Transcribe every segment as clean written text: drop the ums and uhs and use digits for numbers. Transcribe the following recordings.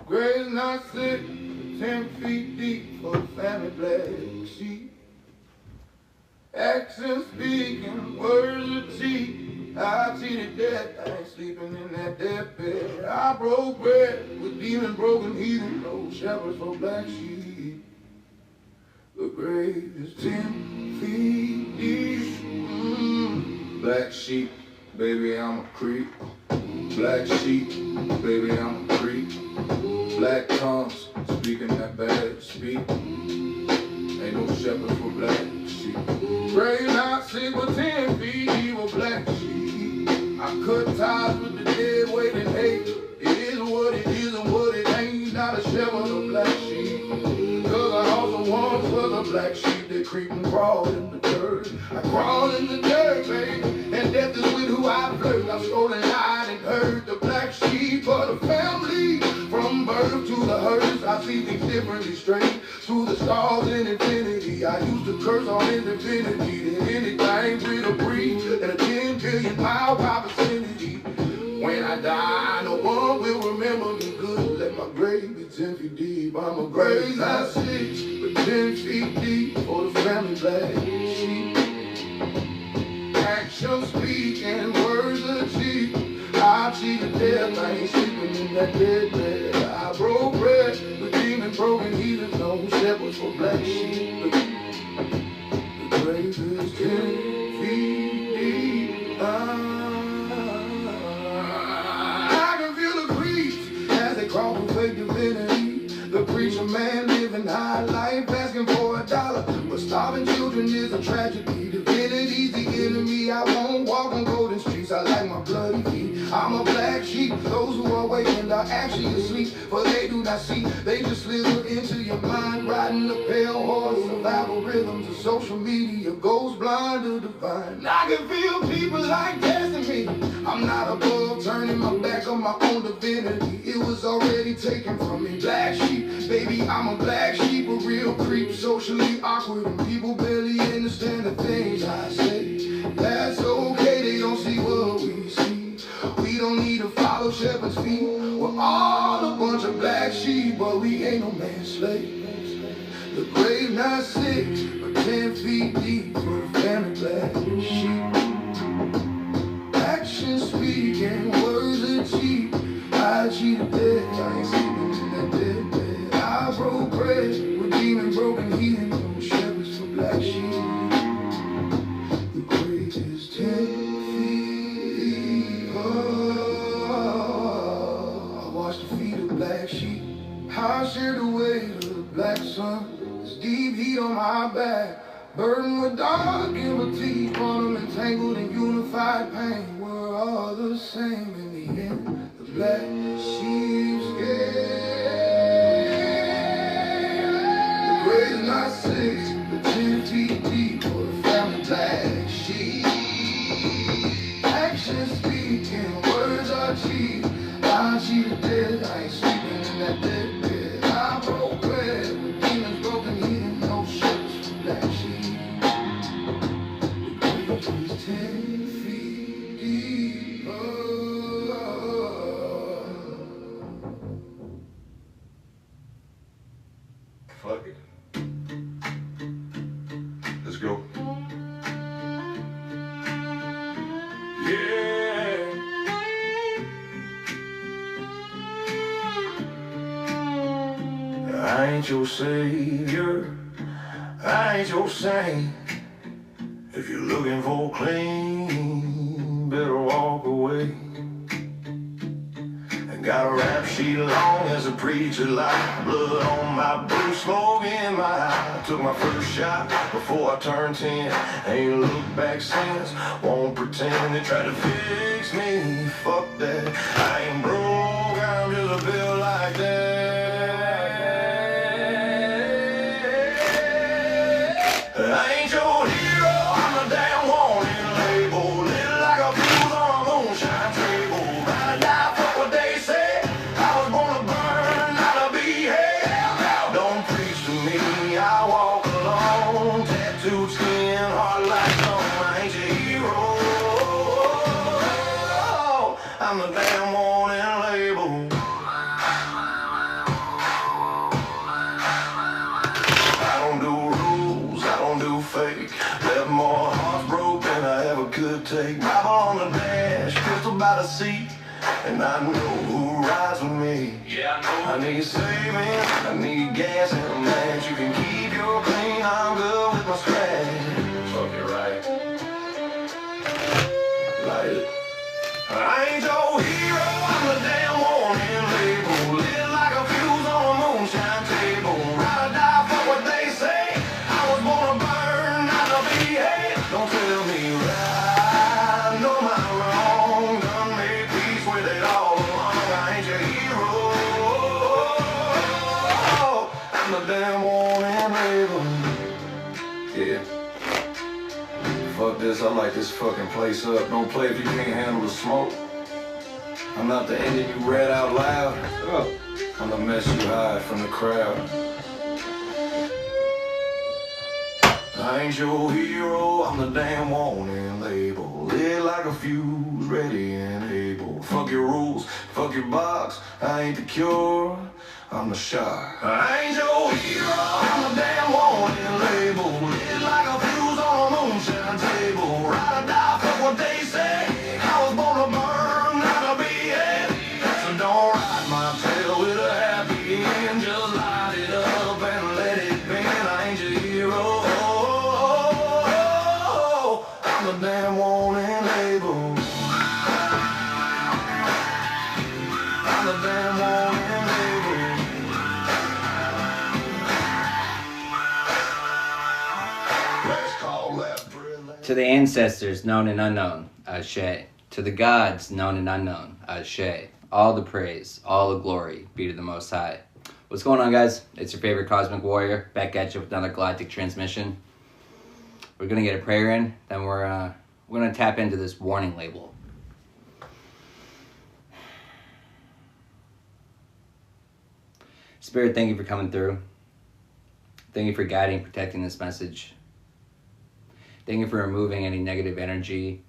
Grave's not sick, 10 feet deep for the family black sheep. Actions speaking, words are cheap. I cheated death, I ain't sleeping in that deathbed. I broke bread with demon broken heathen, no shepherds for black sheep. The grave is 10 feet deep. Black sheep, baby, I'm a creep. Black sheep, baby, I'm a creep. Black tongues, speaking that bad speak. Ain't no shepherd for black sheep. Grave not sick with 10 feet, evil black sheep. I cut ties with the dead weight and hate. It is what it is and what it ain't. Not a shepherd of black sheep. Cause I also once was a black sheep that creep and crawl in the dirt. I crawl in the dirt, baby, and death is with who I flirt. I've stolen, lied, and heard the black sheep of the family. From birth to the hearse, I see things differently straight. Through the stars in infinity, I used to curse on his divinity. That anything with a breeze in a 10 billion mile wide vicinity. When I die, no one will remember me good. Let my grave be 10 feet deep. I'm a grave not 6, but 10 feet deep for the family black sheep. Action speaking, words are cheap. I cheated death, I ain't sleeping in that dead bed. I broke bread with demon broken heathens, no shepherds for black sheep. The grave is 10 feet deep. I can feel the creeps as they crawl from fake divinity. The preacher man living high life, asking for $1, but starving children is a tragedy. Divinity's the enemy. I won't walk on golden streets. I like my bloody feet. I'm a black sheep. Those who are awakened are actually asleep, for they do not see. They just slither into your mind, riding the pale horse of algorithms of social media. Goes blind to divine. I can feel people like testing me. I'm not above turning my back on my own divinity. It was already taken from me. Black sheep, baby, I'm a black sheep, a real creep, socially awkward, and people barely understand the things I say. That's okay, they don't see what we see. We don't need to follow shepherd's feet. We're all a bunch of black sheep, but we ain't no man's slave. The grave not 6, but 10 feet deep for the family black sheep. Action speaking, words are cheap. I cheated death, I ain't sleeping in that dead bed. I broke bread with demon broken heathen, no shepherds for black sheep. The grave is 10 feet. I watch the feet of black sheep. I share the weight of the black sun. This deep heat on my back, burdened with dark empathy, on them entangled in unified pain. We're all the same in the end. The black sheep's The grave's not 6, but 10 feet deep for the family black sheep. Action speaking, words are cheap. I cheated death, I ain't sleeping in that dead bed. I broke bread with demons broken heathen, no shepherds for black sheep. The grave is 10 feet deep. Fuck it. Let's go. Yeah. I ain't your savior, I ain't your saint. If you're looking for clean, better walk away. Got a rap sheet long as a preacher light, blood on my boot, smoke in my eye. Took my first shot before I turned 10, ain't looked back since. Won't pretend they try to fix me, fuck that. I ain't broke, I'm just a bill like that. I ain't your hero, I'm a damn warning label, lit like a fuse on a moonshine table. I die for what they say, I was born to burn, not to be held. Don't preach to me, I walk alone, tattooed skin, hard like stone. I ain't your hero, I'm the damn warning label. and I know who rides with me. Yeah, I need saving, I need gas and a match. You can keep your clean, I'm good with my scratch. Fuck it right. Light it. I ain't your hero, I'm the damn warning label. Lit like a fuse on a moonshine table. Ride or die, fuck what they say. I was born to burn, not to be hate. Don't tell me right, know my wrong. Done made peace with it all along. I ain't your hero, I'm the damn warning label. Yeah. Fuck this, I light this fucking place up. Don't play if you can't handle the smoke. I'm not the ending you read out loud. I'm the mess you hide from the crowd. I ain't your hero, I'm the damn warning label. Lit like a fuse, ready and able. Fuck your rules, fuck your box. I ain't the cure, I'm the shot. I ain't your hero, I'm the damn warning label. Lit like a fuse on a moonshine table. Ride or die, fuck what they say. I was born to burn, not to be happy. So don't ride my tail with a happy end. Just light it up and let it bend. I ain't your hero, I'm the damn warning label. I'm the damn warning label. Let's call that brilliant. To the ancestors, known and unknown, Ashe. To the gods, known and unknown, Ashe. All the praise, all the glory be to the Most High. What's going on, guys? It's your favorite Cosmic Warrior, back at you with another Galactic Transmission. We're going to get a prayer in, then we're going to tap into this warning label. Spirit, thank you for coming through. Thank you for guiding, protecting this message. Thank you for removing any negative energy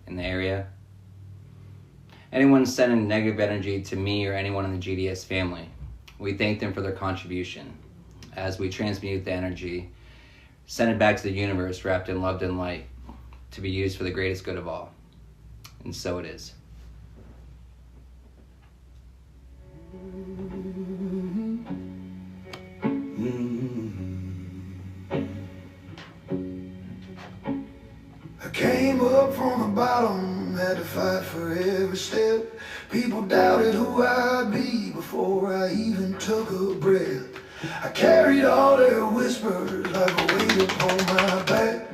in the area. Anyone sending negative energy to me or anyone in the GDS family, we thank them for their contribution. As we transmute the energy, send it back to the universe wrapped in love and light to be used for the greatest good of all. And so it is. I came up from the bottom, had to fight for every step. People doubted who I'd be before I even took a breath. I carried all their whispers like a weight upon my back.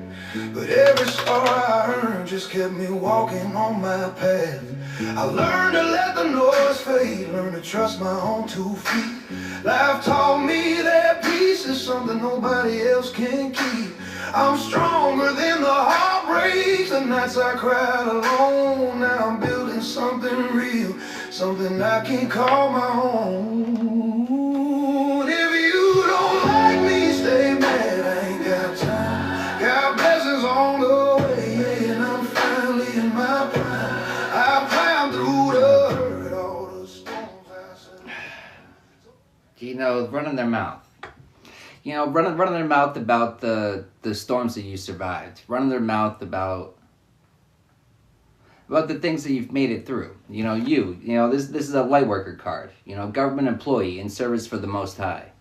But every scar I earned just kept me walking on my path. I learned to let the noise fade, learned to trust my own 2 feet. Life taught me that peace is something nobody else can keep. I'm stronger than the heartbreaks, the nights I cried alone. Now I'm building something real, something I can call my own. If you don't like me, stay mad, I ain't got time. Got blessings on the way, and I'm finally in my prime. I plowed through the hurt, all the storms I survived. You know, running their mouth. You know, running their mouth about the storms that you survived. Running their mouth about the things that you've made it through. You know, this is a light worker card. You know, government employee in service for the Most High.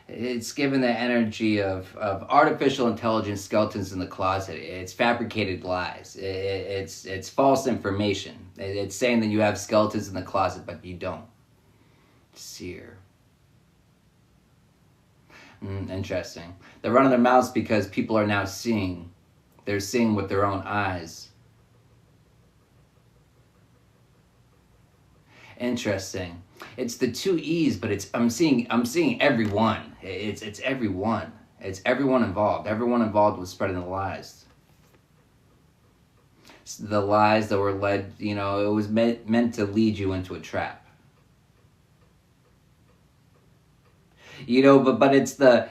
It's given the energy of artificial intelligence skeletons in the closet. It's fabricated lies. It's false information. It's saying that you have skeletons in the closet, but you don't. Seer. Interesting. They're running their mouths because people are now seeing. They're seeing with their own eyes. Interesting. It's the 2 E's, but I'm seeing everyone. It's everyone. It's everyone involved. Everyone involved with spreading the lies. The lies that were led, you know, it was meant to lead you into a trap. You know, but it's the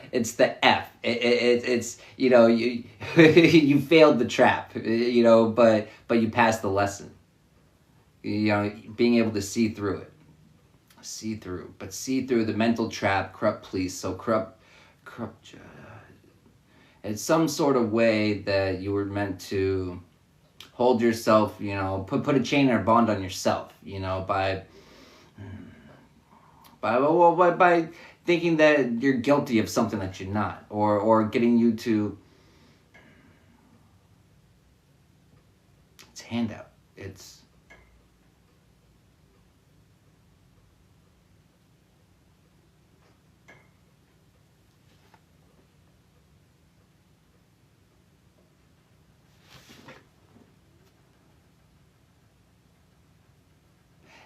F. It's you know, you you failed the trap. You know, but you passed the lesson. You know, being able to see through it. See through the mental trap, corrupt police, so corrupt, It's some sort of way that you were meant to hold yourself, you know, put a chain or a bond on yourself, you know, by thinking that you're guilty of something that you're not, or getting you to. It's handout.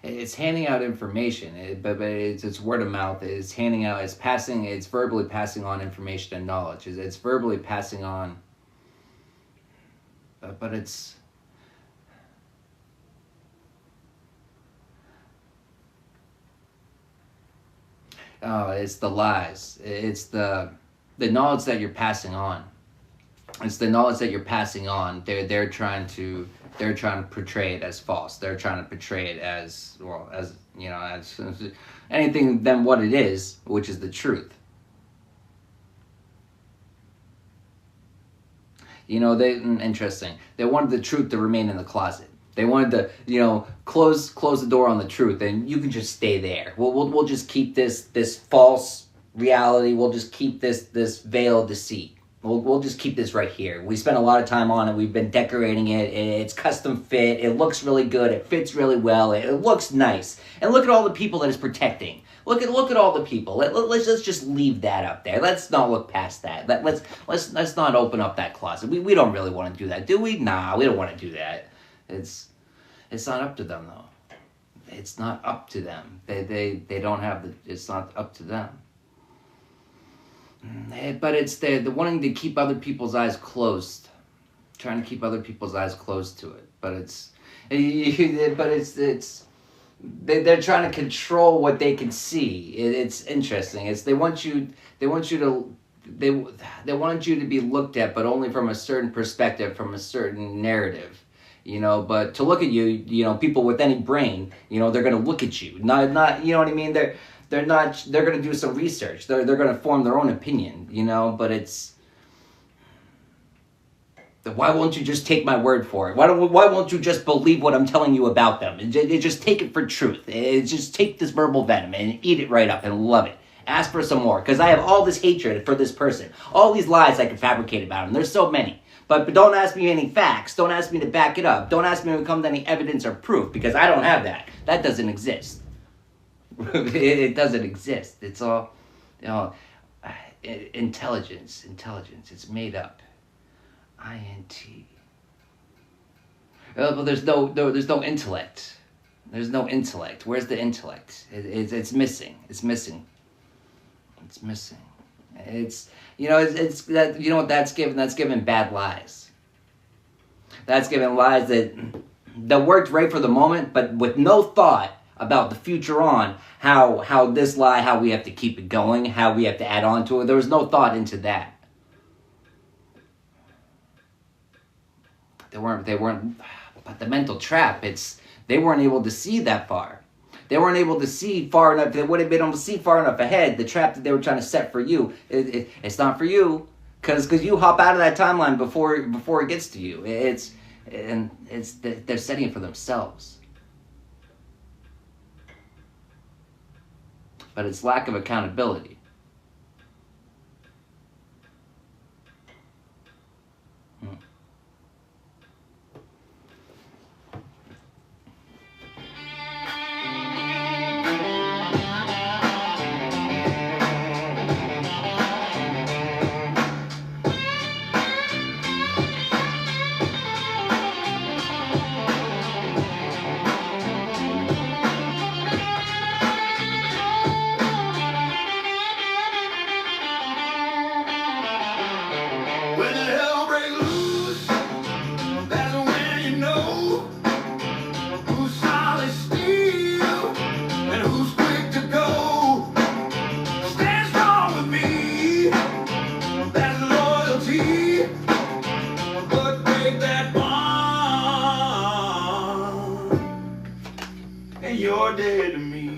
It's handing out information, but it's word of mouth. It's handing out. It's verbally passing on information and knowledge. It's verbally passing on. But it's. Oh, it's the lies. It's the knowledge that you're passing on. It's the knowledge that you're passing on. They're trying to portray it as false. They're trying to portray it as, well, as, you know, as anything than what it is, which is the truth. You know, interesting. They wanted the truth to remain in the closet. They wanted to, you know, close the door on the truth, and you can just stay there. We'll just keep this false reality. We'll just keep this veil of deceit. We'll just keep this right here. We spent a lot of time on it. We've been decorating it. It's custom fit. It looks really good. It fits really well. It looks nice. And look at all the people that it's protecting. Look at all the people. Let's just leave that up there. Let's not look past that. Let's not open up that closet. We don't really want to do that, do we? Nah, we don't want to do that. It's not up to them though. It's not up to them. They don't have the. It's not up to them. But it's the wanting to keep other people's eyes closed, trying to keep other people's eyes closed to it. But they're trying to control what they can see. It's interesting. They want you to be looked at, but only from a certain perspective, from a certain narrative. You know, but to look at you, you know, people with any brain, you know, they're going to look at you. Not, you know what I mean? They're going to do some research. They're going to form their own opinion, you know, but it's, why won't you just take my word for it? Why won't you just believe what I'm telling you about them? Just take it for truth. Just take this verbal venom and eat it right up and love it. Ask for some more, because I have all this hatred for this person. All these lies I can fabricate about him. There's so many. But don't ask me any facts. Don't ask me to back it up. Don't ask me to come to any evidence or proof, because I don't have that. That doesn't exist. It doesn't exist. It's all, you know, intelligence. It's made up. INT. But there's no intellect. There's no intellect. Where's the intellect? It's missing. It's missing. It's missing. It's, you know, it's that, you know what that's given? That's given bad lies. That's given lies that worked right for the moment, but with no thought about the future on how this lie, how we have to keep it going, how we have to add on to it. There was no thought into that. They weren't, but the mental trap, they weren't able to see that far. They weren't able to see far enough. They would have been able to see far enough ahead. The trap that they were trying to set for you, it's not for you, because you hop out of that timeline before it gets to you. They're setting it for themselves. But it's lack of accountability. When the hell breaks loose, that's when you know who's solid steel and who's quick to go. Stand strong with me, that's loyalty, but break that bond, and you're dead to me.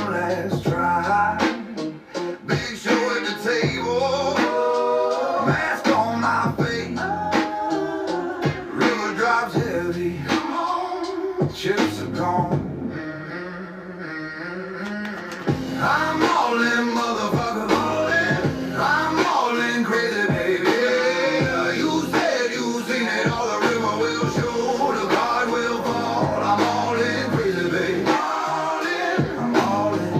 one last try. Big show at the table, mask on my face. River drops heavy, chips are gone. I'm all in, motherfucker, all in. I'm all in, crazy baby. You said you seen it, all the river will show, the God will fall. I'm all in, crazy baby. All in, I'm all in.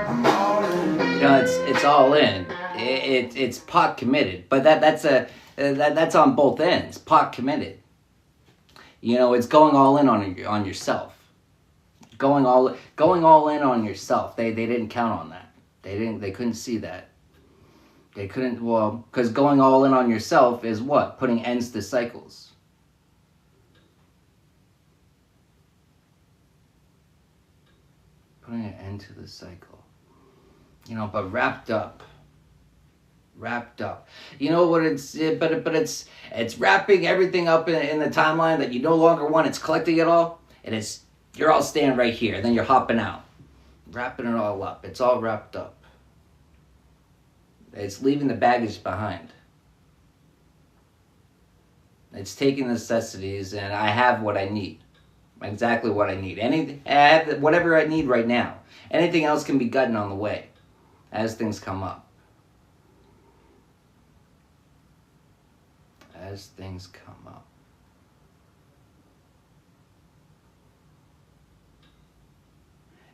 I'm all in. You know, it's all in. It's pot committed, but that's on both ends. Pot committed. You know, it's going all in on yourself. Going all in on yourself. They didn't count on that. They couldn't see that. They couldn't, well, because going all in on yourself is what? Putting ends to cycles. Putting an end to the cycle. You know, but wrapped up. You know what it's wrapping everything up in the timeline that you no longer want. It's collecting it all, and you're all staying right here. Then you're hopping out, wrapping it all up. It's all wrapped up. It's leaving the baggage behind. It's taking necessities, and I have what I need, exactly what I need. I have whatever I need right now. Anything else can be gotten on the way, as things come up. As things come up.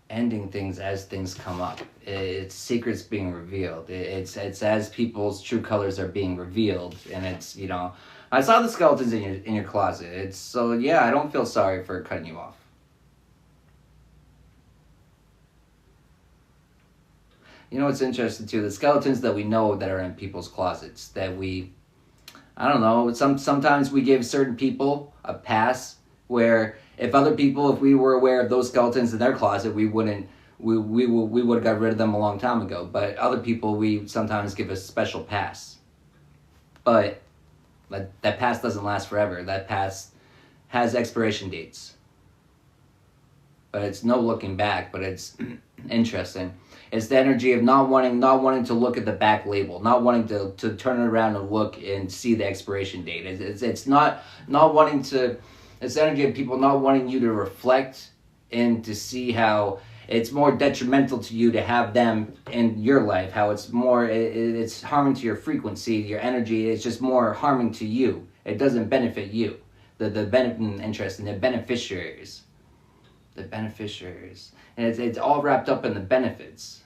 Ending things as things come up. It's secrets being revealed. It's as people's true colors are being revealed, and it's, you know, I saw the skeletons in your closet. It's so, yeah, I don't feel sorry for cutting you off. You know what's interesting too? The skeletons that we know that are in people's closets, that we, I don't know, sometimes we give certain people a pass where if we were aware of those skeletons in their closet, we would have got rid of them a long time ago. But other people, we sometimes give a special pass. But that pass doesn't last forever. That pass has expiration dates. But it's no looking back, but it's interesting. It's the energy of not wanting to look at the back label, not wanting to turn it around and look and see the expiration date. It's not wanting to. It's the energy of people not wanting you to reflect and to see how it's more detrimental to you to have them in your life. How it's more, it's harming to your frequency, your energy. It's just more harming to you. It doesn't benefit you. The beneficiaries. The beneficiaries. And it's all wrapped up in the benefits.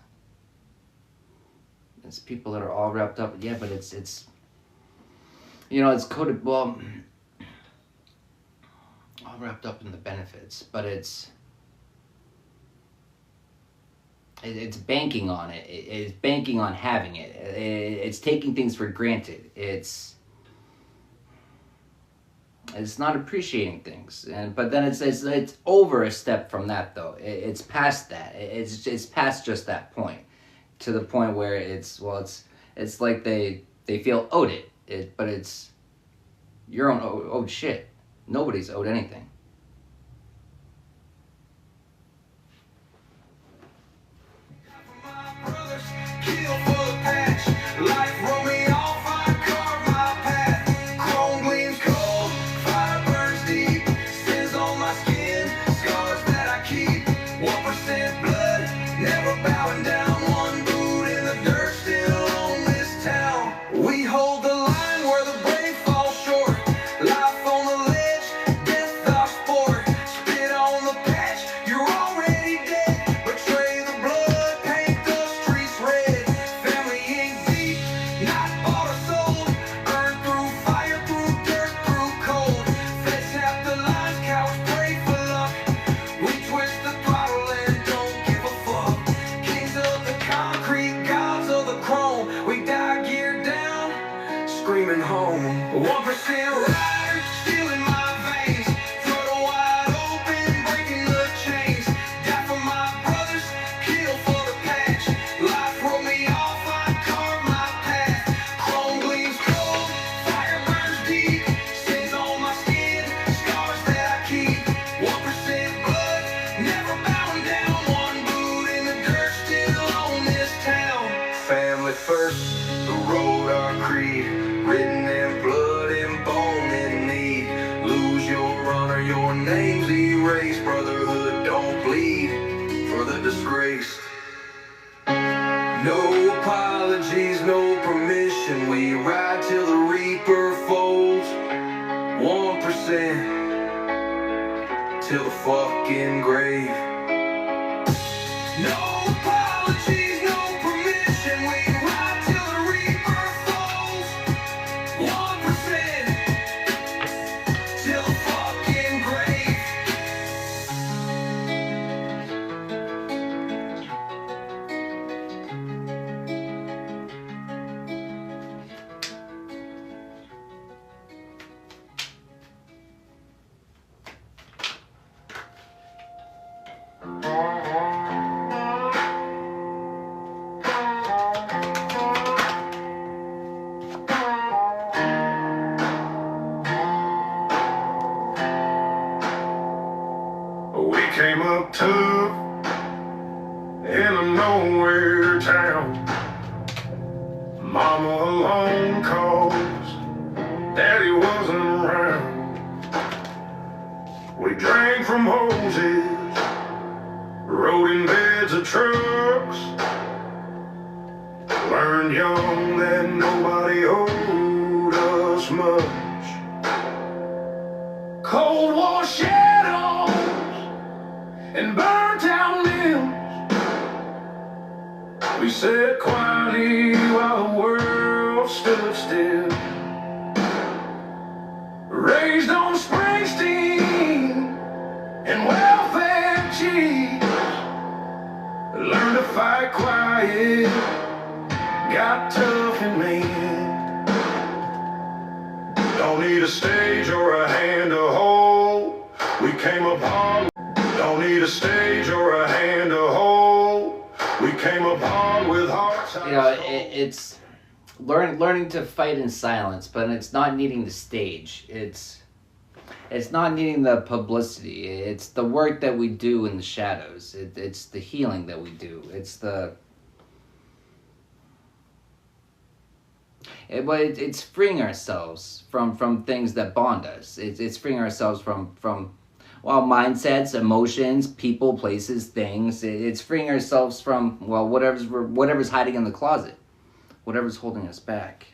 It's people that are all wrapped up. Yeah, but it's you know, it's coded, well, all wrapped up in the benefits, but it's banking on it. It's banking on having it. It's taking things for granted. It's not appreciating things, but then it's over a step from that though. It's past that. It's past just that point, to the point where it's like they feel owed it, but it's your own owed shit. Nobody's owed anything. We hold the line where the brave fall short. Life on the ledge, death our erased. No apologies, no permission. We ride till the reaper folds. 1% till the fucking grave. No apologies, no permission. We ride till the reaper falls. 1% till the fucking grave. We came up tough in a nowhere town. Mama alone cause Daddy wasn't around. We drank from hoses, rode in beds of trucks. Learned young that nobody owed us much. Cold War shadows and burnt out mills. We sat quietly while the world stood still. Raised on Springsteen and welfare cheese. Learned to fight quiet, got tough and mean. Don't need a stage or a hand to hold. We came up hard. Don't need a stage or a hand to hold. We came up hard with hearts. You know, it's learning to fight in silence, but it's not needing the stage. It's not needing the publicity. It's the work that we do in the shadows. It's the healing that we do. It's freeing ourselves from things that bond us. It's freeing ourselves from mindsets, emotions, people, places, things. It's freeing ourselves from whatever's hiding in the closet, whatever's holding us back.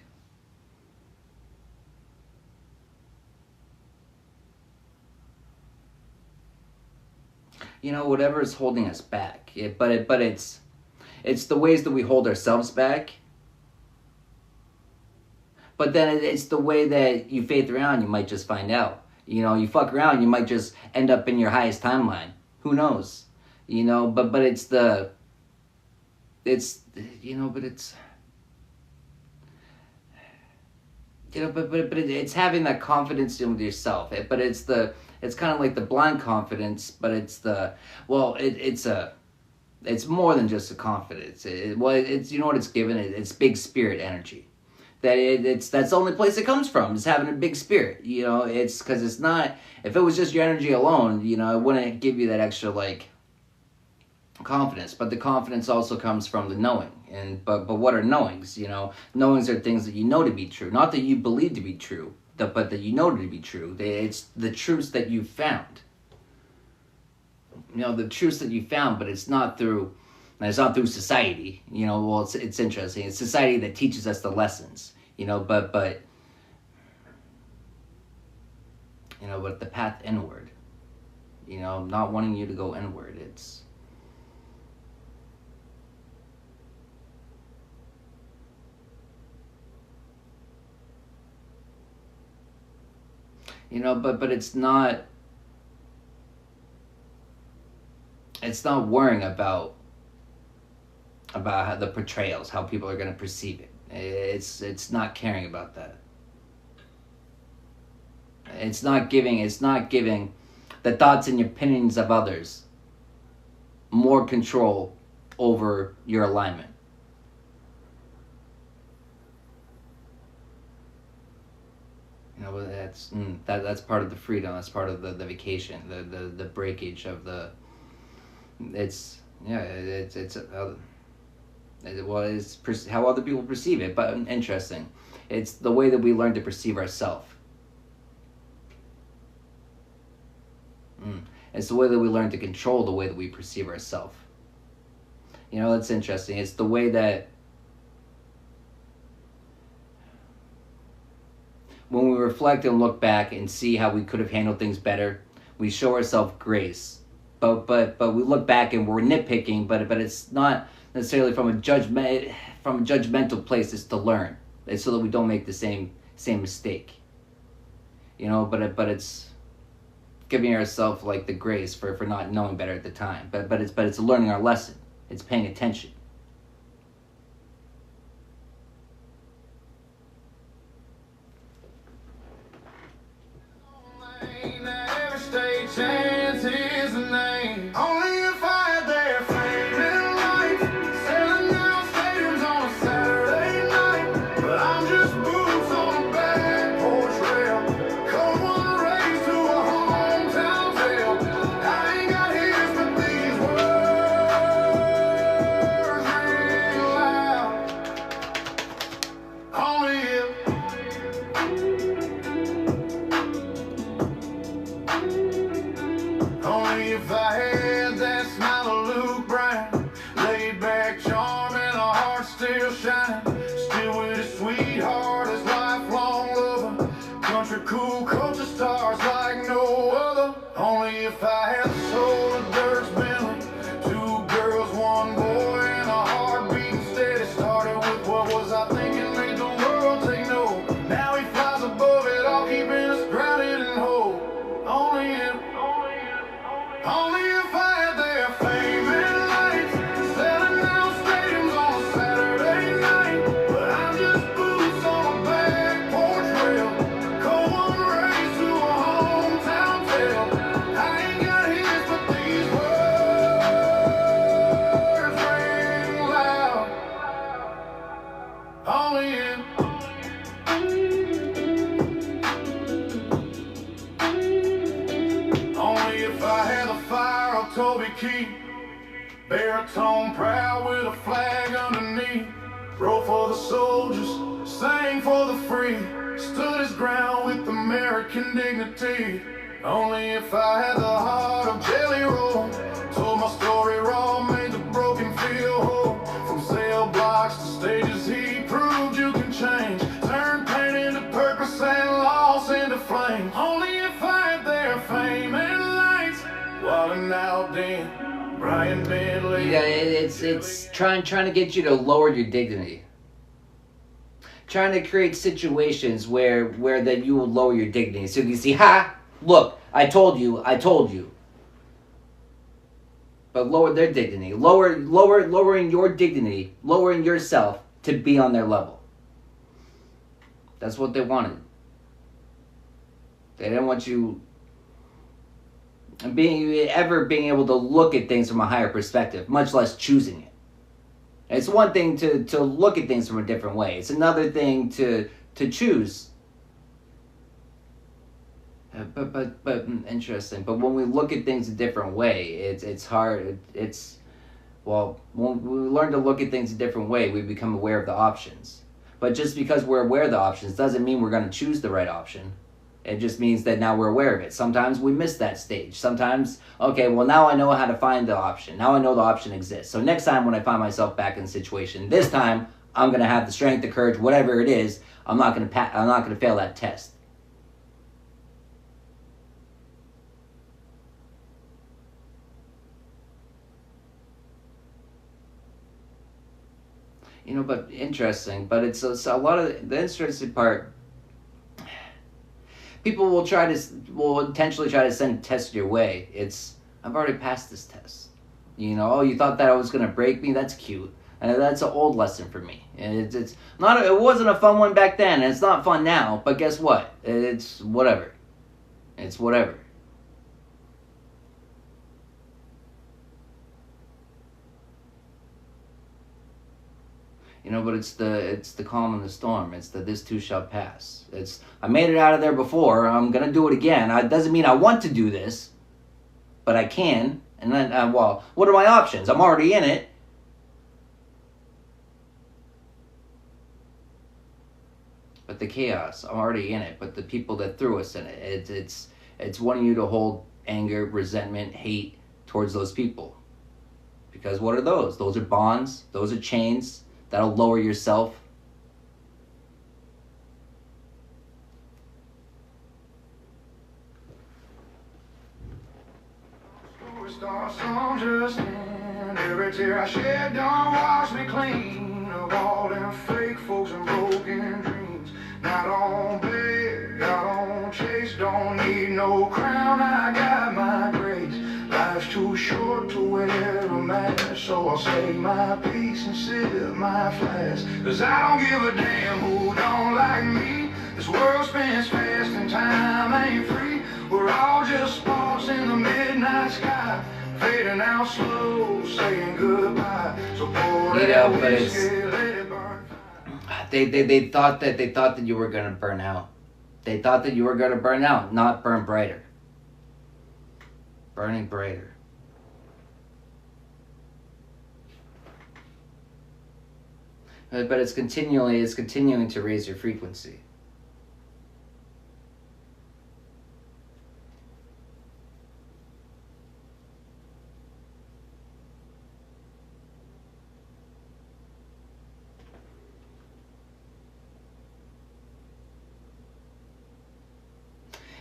You know, whatever is holding us back. But it's the ways that we hold ourselves back. But then it's the way that you faith around, you might just find out. You know, you fuck around, you might just end up in your highest timeline. Who knows? You know, but it's having that confidence in yourself. But it's kind of like the blind confidence, but it's more than just a confidence. It's you know what it's given? It's big spirit energy. That's the only place it comes from, is having a big spirit. You know, it's because it's not, if it was just your energy alone, you know, it wouldn't give you that extra like confidence. But the confidence also comes from the knowing. But what are knowings? You know, knowings are things that you know to be true, not that you believe to be true, but that you know to be true. It's the truths that you found. You know, the truths that you found, but it's not through society. You know, well, it's interesting. It's society that teaches us the lessons. You know, but you know, but the path inward. You know, not wanting you to go inward. It's you know, but it's not worrying about how the portrayals, how people are going to perceive it. It's not caring about that. It's not giving the thoughts and opinions of others more control over your alignment. You know, that's part of the freedom. That's part of the vacation, the breakage of the. It's how other people perceive it, but interesting. It's the way that we learn to perceive ourselves. It's the way that we learn to control the way that we perceive ourselves. You know, it's interesting. It's the way that when we reflect and look back and see how we could have handled things better, we show ourselves grace. But we look back and we're nitpicking, but it's not necessarily from a judgmental place. It's to learn. It's so that we don't make the same mistake. You know, but it's giving ourselves like the grace for not knowing better at the time. But it's learning our lesson. It's paying attention. Every state chance is a name. Only if I had their fame and lights, selling out stadiums on a Saturday night. But I'm just boots on a back porch rail. Cold one race to a hometown tale. I ain't got hits, but these words ring loud. Only if. Only if I had that smile of Luke Bryan, laid back charm and a heart still shining, still with his sweetheart, his lifelong lover, country cool culture stars like no other. Only if I had the soul of Dirk's Bentley, two girls, one boy, and a heart beating steady. Started with what was I thinking, made the world take note. Now he flies above it all, keeping us grounded and whole. Only if I had their fame and lights, selling out stadiums on a Saturday night. But I'm just boots on a back porch rail, cold one race to a hometown tale. I ain't got hits, but these words ring loud. Only if. Only if I had the fire of Toby Keith, baritone proud with a flag underneath, wrote for the soldiers, sang for the free, stood his ground with American dignity. Only if I had the heart of Jelly Roll, told my story raw, made the broken feel whole. From sail blocks to stages, he proved you can change, turn pain into purpose and loss into flame. Only if I had their fame and lights, wildin' out then, Brian Bentley. Yeah, it's trying to get you to lower your dignity. Trying to create situations where that you will lower your dignity. So you can see, look, I told you. But lower their dignity. Lowering your dignity, lowering yourself to be on their level. That's what they wanted. They didn't want you being able to look at things from a higher perspective, much less choosing it. It's one thing to look at things from a different way. It's another thing to choose. But interesting. But when we look at things a different way, it's hard. When we learn to look at things a different way, we become aware of the options. But just because we're aware of the options doesn't mean we're going to choose the right option. It just means that now we're aware of it. Sometimes we miss that stage. Sometimes, okay, well, now I know how to find the option. Now I know the option exists. So next time when I find myself back in the situation, this time I'm going to have the strength, the courage, whatever it is. I'm not going to fail that test. You know, but interesting. But it's a lot of the interesting part. People will intentionally try to send tests your way. I've already passed this test. You know, oh, you thought that I was gonna break me? That's cute. And that's an old lesson for me. And it's not. It wasn't a fun one back then, and it's not fun now. But guess what? It's whatever. It's whatever. You know, but it's the calm and the storm. It's the this too shall pass. I made it out of there before. I'm gonna do it again. It doesn't mean I want to do this, but I can. And then, well, what are my options? I'm already in it. But the chaos, I'm already in it. But the people that threw us in it, it's wanting you to hold anger, resentment, hate towards those people. Because what are those? Those are bonds. Those are chains that'll lower yourself. Stars on just in. Every tear I shed don't wash me clean of all them fake folks and broken dreams. Not on bed, not on chase, don't need no crown, I got my grace. Life's too short to wear a mask, so I'll say my piece and sip my flask. Cause I don't give a damn who don't like me. This world spins fast and time ain't free. We're all just sparks in the midnight sky, fading out slow, saying goodbye. So pour that whiskey, let it burn. They thought that you were gonna burn out. They thought that you were gonna burn out, not burn brighter. Burning brighter. But it's continuing to raise your frequency.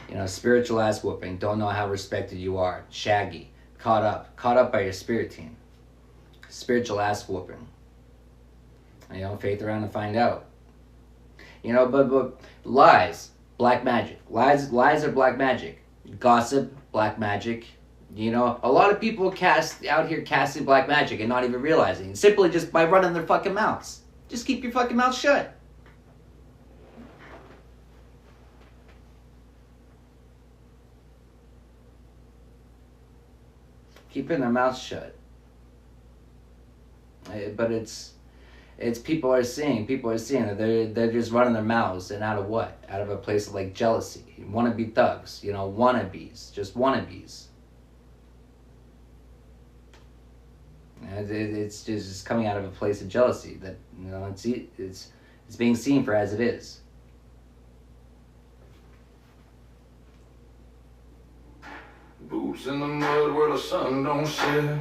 You know, spiritual ass whooping, don't know how respected you are. Shaggy, caught up by your spirit team. Spiritual ass whooping. You know, faith around to find out. You know, but lies, black magic. Lies are black magic. Gossip, black magic. You know, a lot of people out here casting black magic and not even realizing. Simply just by running their fucking mouths. Just keep your fucking mouth shut. Keeping their mouths shut. But it's people are seeing that they're just running their mouths, and out of what? Out of a place of like jealousy. Wannabe thugs, you know, wannabes, just wannabes. And it's just coming out of a place of jealousy that, you know, it's being seen for as it is. Boots in the mud where the sun don't set.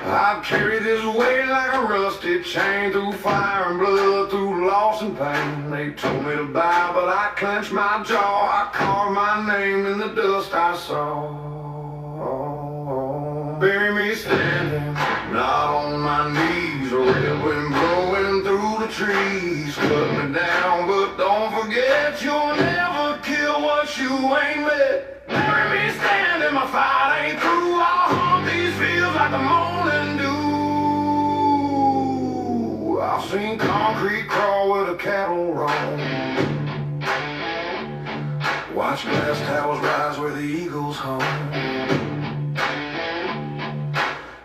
I've carried this weight like a rusty chain, through fire and blood, through loss and pain. They told me to bow, but I clenched my jaw. I carved my name in the dust I saw. Bury me standing, not on my knees. A red wind blowing through the trees, cut me down, but don't forget you'll never kill what you ain't met. Bury me standing, my fight ain't through. I'll haunt these fields like the morning dew. I've seen concrete crawl where the cattle roam. Watch glass towers rise where the eagles home.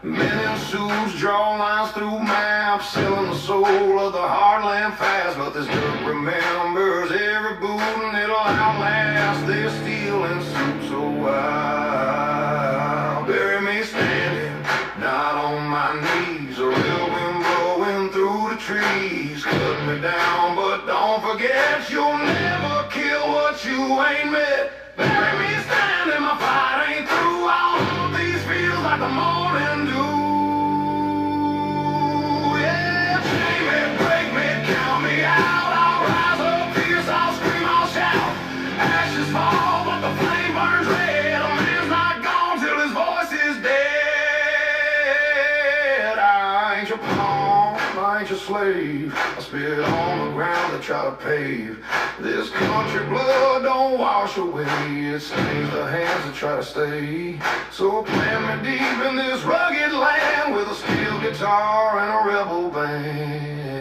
Men in suits draw lines through maps, selling the soul of the heartland fast. But this book remembers every boot and it'll outlast their steel and suit. So wild, bury me standing, not on my knees. A real wind blowing through the trees, cut me down, but don't forget you'll never kill what you ain't met. Bury me standing, my fight ain't through. I'll haunt these fields like the morning dew. Yeah, chain me, break me, count me out. I'll rise up fierce, I'll scream, I'll shout. Ashes fall, but the flame burns red. A man's not gone till his voice is dead. I ain't your pawn, I ain't your slave. I spit on the ground to try to pave. This country blood don't wash away. It stains the hands that try to stay. So plant me deep in this rugged land with a steel guitar and a rebel band.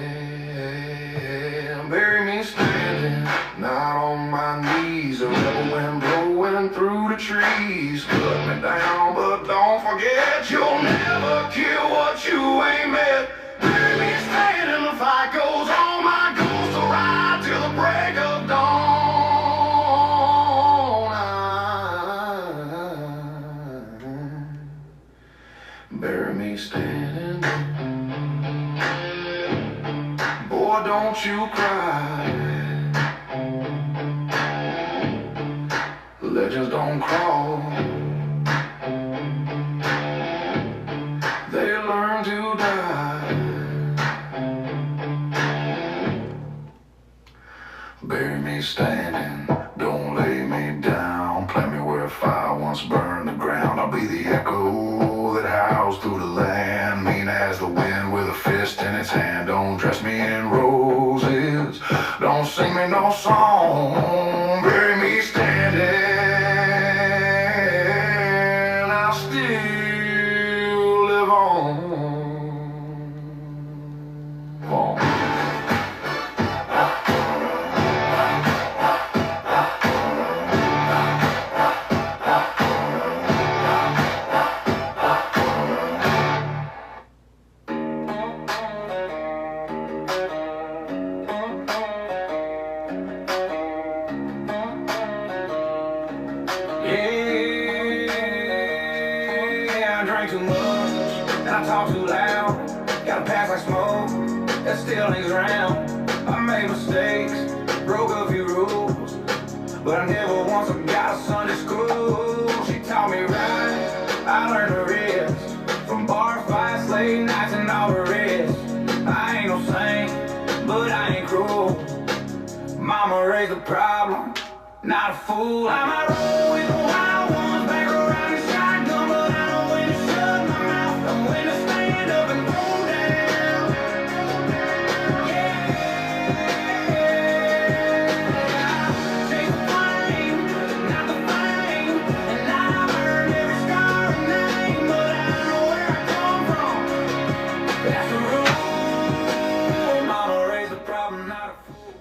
Bury me standing, not on my knees. A rebel wind blowing through the trees, cut me down, but don't forget you'll never kill what you ain't met. Bury me standing, the fight goes on. My ghost will ride till the break of dawn. Bury me standing. Boy, don't you cry. Legends don't crawl. miles through the land, mean as the wind with a fist in its hand. Don't dress me in roses, don't sing me no song, bury me standing, I'll still live on. Yeah, I drank too much and I talk too loud. Got a pass like smoke that still hangs around. I made mistakes, broke a few rules, but I never once got a Sunday school. She taught me right, I learned the rest, from bar fights, late nights, and all the rest. I ain't no saint, but I ain't cruel. Mama raised a problem, not a fool. I might roll with the wild ones, back around the shotgun, but I know when to shut my mouth and when to stand up and go down. Yeah, chase the flame, not the fame, and I've earned every scar and name, but I know where I come from. That's the rule. Mama raised a problem, not a fool.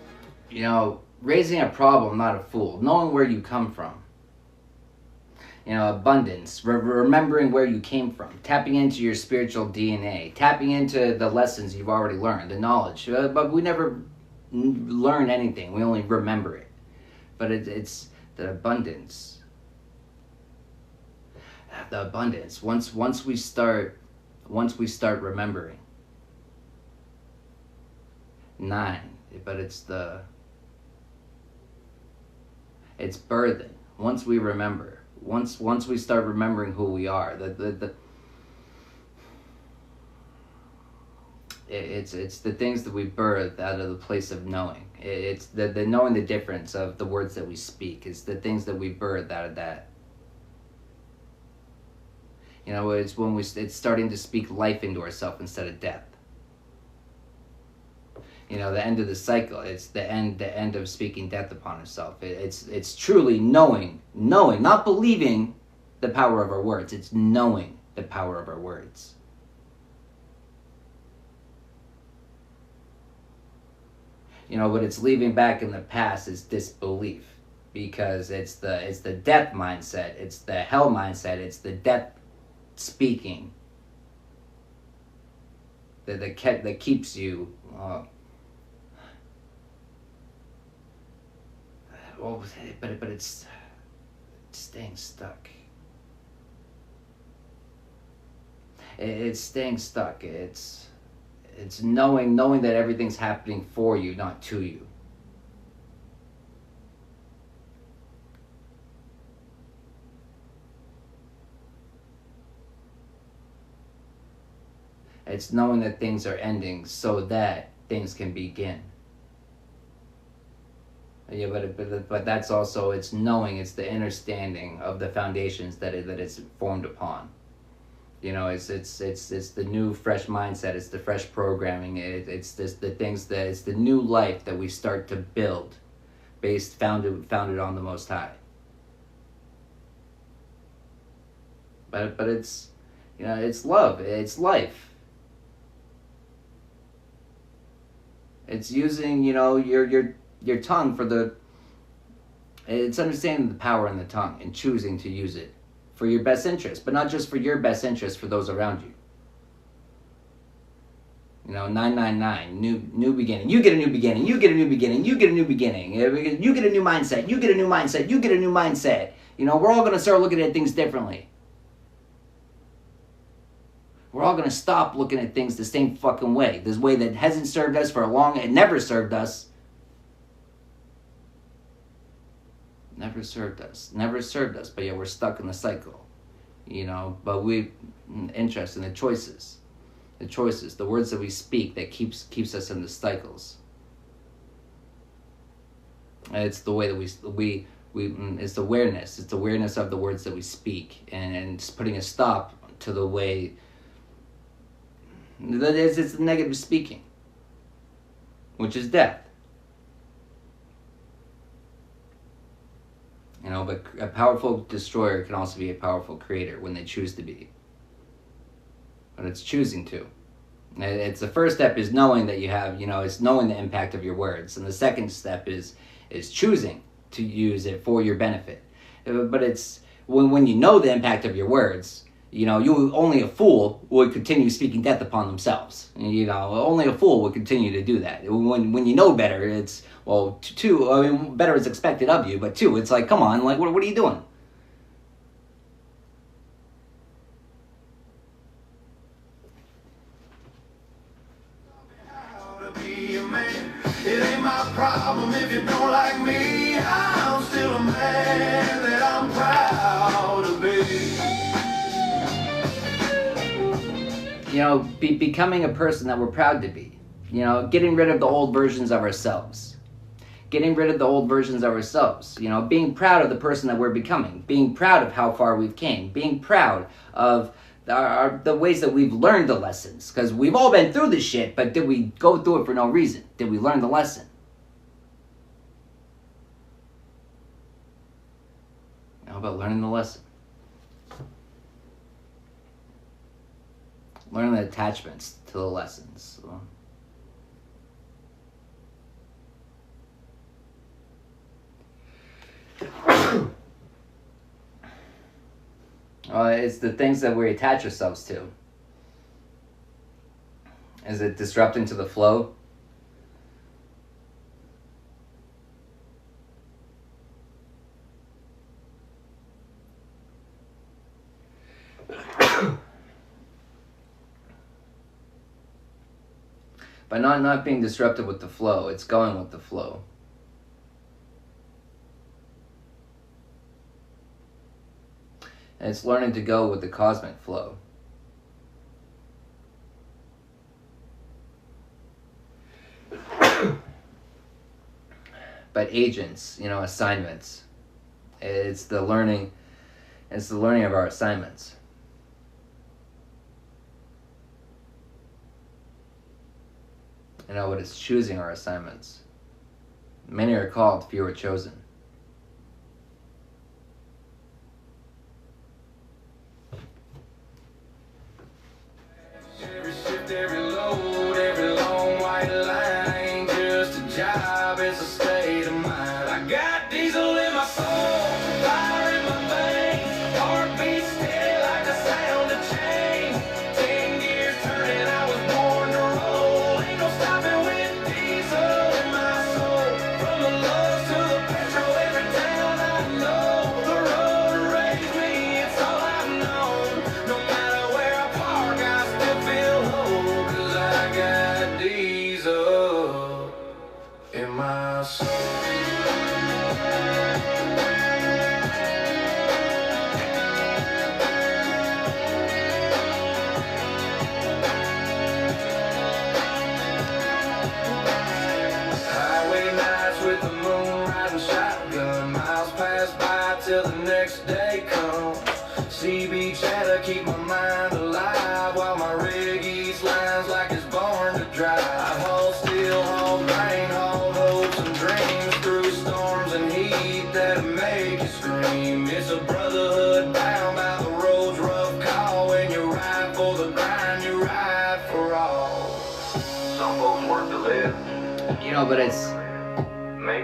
You know, raising a problem, not a fool. Knowing where you come from. You know, abundance. Remembering where you came from. Tapping into your spiritual DNA. Tapping into the lessons you've already learned. The knowledge. But we never learn anything. We only remember it. But it's the abundance. The abundance. Once we start remembering. 9. But it's birthing. Once we remember, once we start remembering who we are, it's the things that we birth out of the place of knowing. It's the knowing the difference of the words that we speak. It's the things that we birth out of that. You know, it's when it's starting to speak life into ourselves instead of death. You know, the end of the cycle. It's the end of speaking death upon himself. It's truly knowing, not believing the power of our words. It's knowing the power of our words. You know, what it's leaving back in the past is disbelief, because it's the death mindset, it's the hell mindset, it's the death speaking that keeps you. But it's staying stuck. It's staying stuck. It's knowing that everything's happening for you, not to you. It's knowing that things are ending so that things can begin. Yeah, but that's also, it's knowing, it's the understanding of the foundations that it's formed upon. You know, it's the new fresh mindset, it's the fresh programming, it's the things that, it's the new life that we start to build, founded on the Most High. But it's, you know, it's love, it's life. It's using, you know, your tongue it's understanding the power in the tongue and choosing to use it for your best interest, but not just for your best interest, for those around you. You know, 999, new beginning. You get a new beginning. You get a new beginning. You get a new beginning. You get a new mindset. You get a new mindset. You get a new mindset. You know, we're all going to start looking at things differently. We're all going to stop looking at things the same fucking way. This way that hasn't served us for a long, it never served us. Never served us, but yet we're stuck in the cycle, you know. But we interested in the choices, the words that we speak that keeps us in the cycles. And it's the way that we it's awareness of the words that we speak, and it's putting a stop to the way It's the negative speaking, which is death. You know, but a powerful destroyer can also be a powerful creator when they choose to be. But it's choosing to. It's the first step is knowing that you have, you know, it's knowing the impact of your words. And the second step is choosing to use it for your benefit. But it's when you know the impact of your words, you know, only a fool would continue speaking death upon themselves. You know, only a fool would continue to do that. When you know better, it's, well, two, I mean, better is expected of you, but two, it's like, come on, like, what are you doing? It ain't my problem if you don't like me. I'm still a man that I'm proud to be. You know, becoming a person that we're proud to be. You know, getting rid of the old versions of ourselves. Getting rid of the old versions of ourselves. You know, being proud of the person that we're becoming. Being proud of how far we've came. Being proud of the ways that we've learned the lessons. Because we've all been through this shit, but did we go through it for no reason? Did we learn the lesson? How about learning the lesson? Learning the attachments to the lessons. It's the things that we attach ourselves to. Is it disrupting to the flow? By not being disrupted with the flow, it's going with the flow. And it's learning to go with the cosmic flow. But agents, you know, assignments. It's the learning of our assignments. You know, but it's choosing our assignments. Many are called, few are chosen. Every shift, every load, every long white line, just a job, it's a state of mind. I got diesel in my soul, fire in my veins, heartbeat steady like the sound of change. 10 gears turning, I was born to roll. Ain't no stopping with diesel in my soul. From the love to the petrol, every town I know. The road raised me, it's all I've known. No matter where I park, I still feel whole. 'Cause I got diesel in my soul. Highway nights with the moon riding shotgun. Miles pass by till the next day comes. Sea beach to keep my mind alive while my rig eats lines like it's born to drive. I hold steel, hold grain, hold hopes and dreams through storms and heat that make you scream. It's a brotherhood bound by the road's rough call. When you ride for the grind, you ride for all. Some folks work to live. You know, but it's... Me,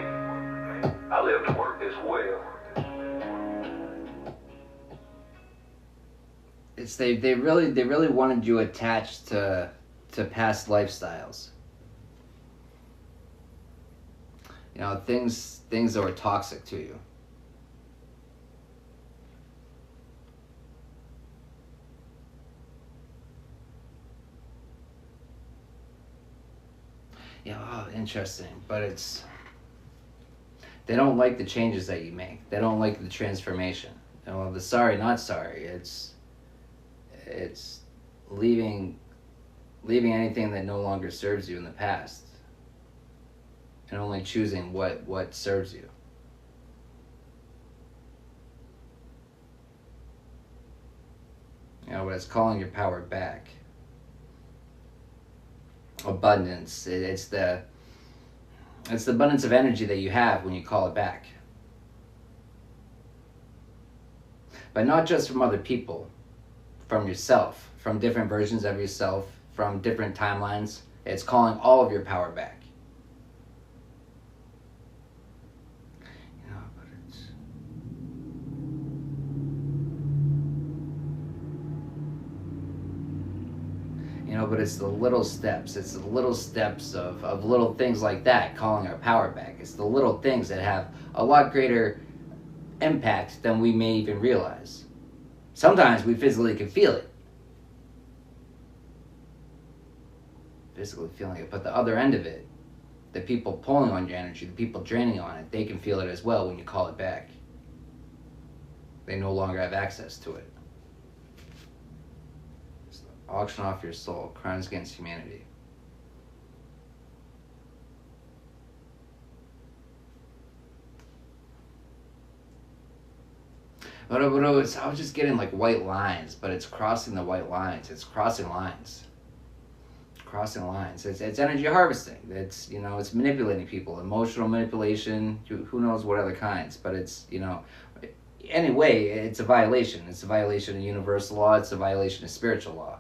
I live to work as well. It's they really wanted you attached to past lifestyles. You know, things that were toxic to you. Yeah, oh, interesting. But it's... They don't like the changes that you make. They don't like the transformation. And well, the sorry, not sorry. It's leaving anything that no longer serves you in the past. And only choosing what serves you. You know, but it's calling your power back. abundance. It's the abundance of energy that you have when you call it back. But not just from other people, from yourself, from different versions of yourself, from different timelines. It's calling all of your power back. But it's the little steps. It's the little steps of little things like that calling our power back. It's the little things that have a lot greater impact than we may even realize. Sometimes we physically can feel it. Physically feeling it. But the other end of it, the people pulling on your energy, the people draining on it, they can feel it as well when you call it back. They no longer have access to it. Auction off your soul, crimes against humanity. But I was just getting like white lines, but it's crossing the white lines. It's crossing lines. Crossing lines. It's energy harvesting. It's, it's manipulating people, emotional manipulation, who knows what other kinds, but it's, anyway, it's a violation. It's a violation of universal law. It's a violation of spiritual law.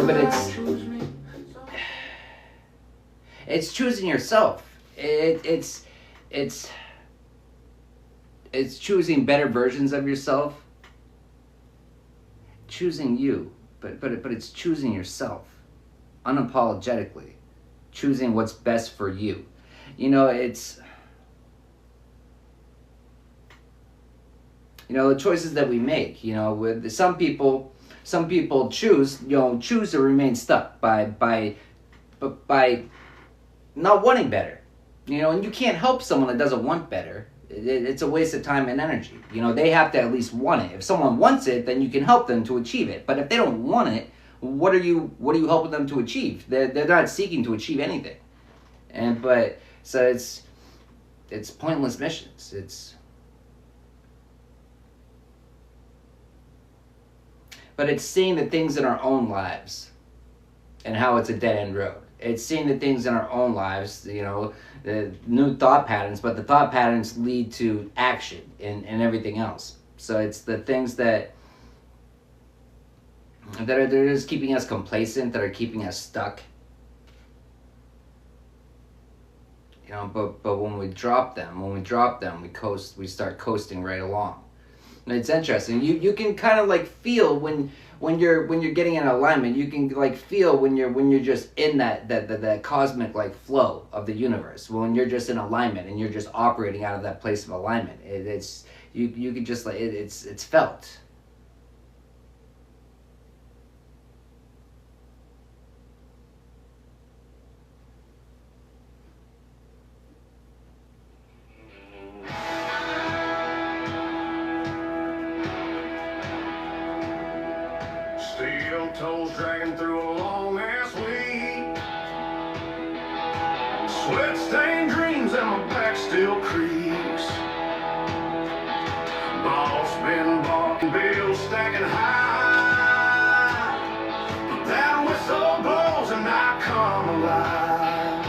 But it's choosing yourself. It's choosing better versions of yourself. Choosing you, but it's choosing yourself, unapologetically, choosing what's best for you. It's the choices that we make. With some people choose to remain stuck by not wanting better. And you can't help someone that doesn't want better. It's a waste of time and energy. They have to at least want it. If someone wants it, then you can help them to achieve it. But if they don't want it, what are you helping them to achieve? They're not seeking to achieve anything. So it's pointless missions. But it's seeing the things in our own lives and how it's a dead-end road. It's seeing the things in our own lives, the new thought patterns, but the thought patterns lead to action and everything else. So it's the things that are just keeping us complacent, that are keeping us stuck. But when we drop them, we start coasting right along. And it's interesting. You can kind of like feel when you're getting in alignment. You can like feel when you're just in that cosmic like flow of the universe. When you're just in alignment and you're just operating out of that place of alignment. You can just like it's felt. Steel toes dragging through a long ass week. Sweat stained dreams and my back still creaks. Boss been bought and bills stacking high. But that whistle blows and I come alive.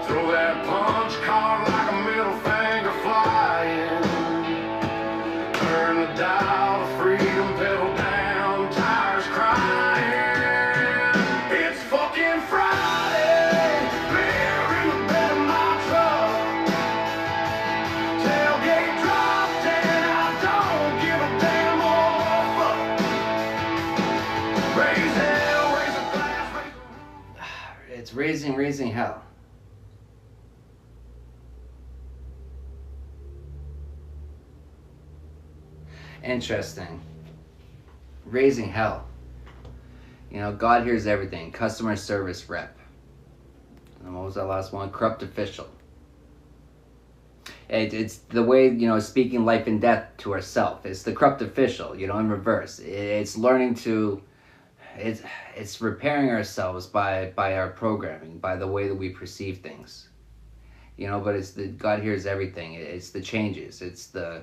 Throw that punch card like a middle finger flying. Turn the dial to freedom, pedal down, tires crying. It's fucking Friday, beer in the bed of my truck. Tailgate dropped and I don't give a damn or fuck. Raise hell, raise a glass, raise a... It's raising hell. Interesting. Raising hell. God hears everything. Customer service rep. And what was that last one? Corrupt official. It's the way, speaking life and death to ourselves. It's the corrupt official, in reverse. It's learning to, it's repairing ourselves by our programming, by the way that we perceive things. But it's the God hears everything. It's the changes. It's the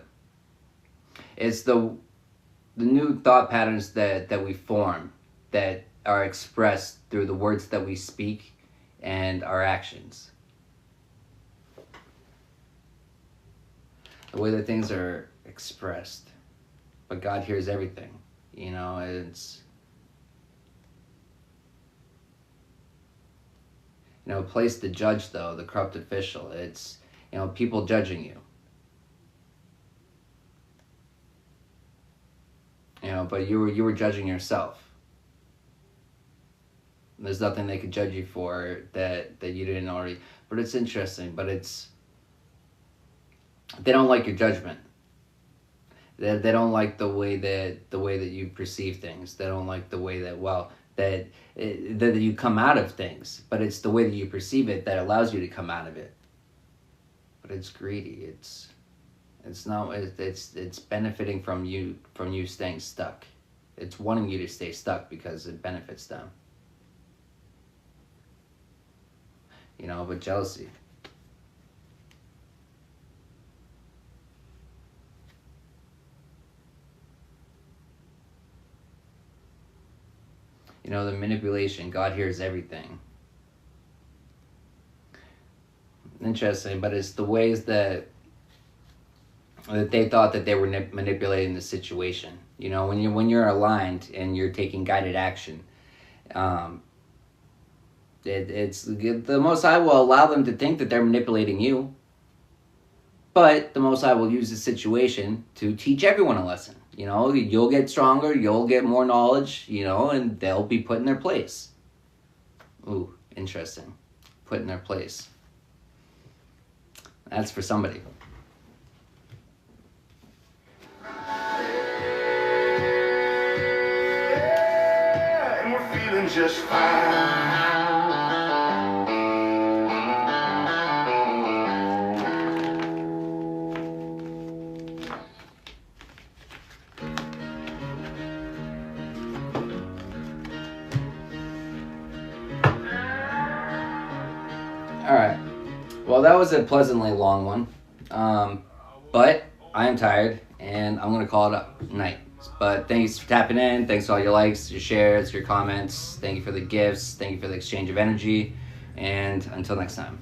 new thought patterns that we form, that are expressed through the words that we speak and our actions. The way that things are expressed. But God hears everything. It's... place to judge, though, the corrupt official. It's, people judging you. But you were judging yourself. There's nothing they could judge you for that you didn't already. But it's interesting. But they don't like your judgment. They don't like the way that you perceive things. They don't like the way that that you come out of things. But it's the way that you perceive it that allows you to come out of it. But it's greedy. It's not. It's benefiting from you staying stuck. It's wanting you to stay stuck because it benefits them. But jealousy. The manipulation. God hears everything. Interesting, but it's the ways that they thought that they were manipulating the situation. When you're aligned and you're taking guided action, it's the Most High will allow them to think that they're manipulating you. But the Most High will use the situation to teach everyone a lesson. You'll get stronger, you'll get more knowledge, and they'll be put in their place. Ooh, interesting. Put in their place. That's for somebody. Yeah, and we're feeling just fine. Alright, well that was a pleasantly long one, but I am tired and I'm going to call it a night. But thanks for tapping in, thanks for all your likes, your shares, your comments, thank you for the gifts, thank you for the exchange of energy, and until next time.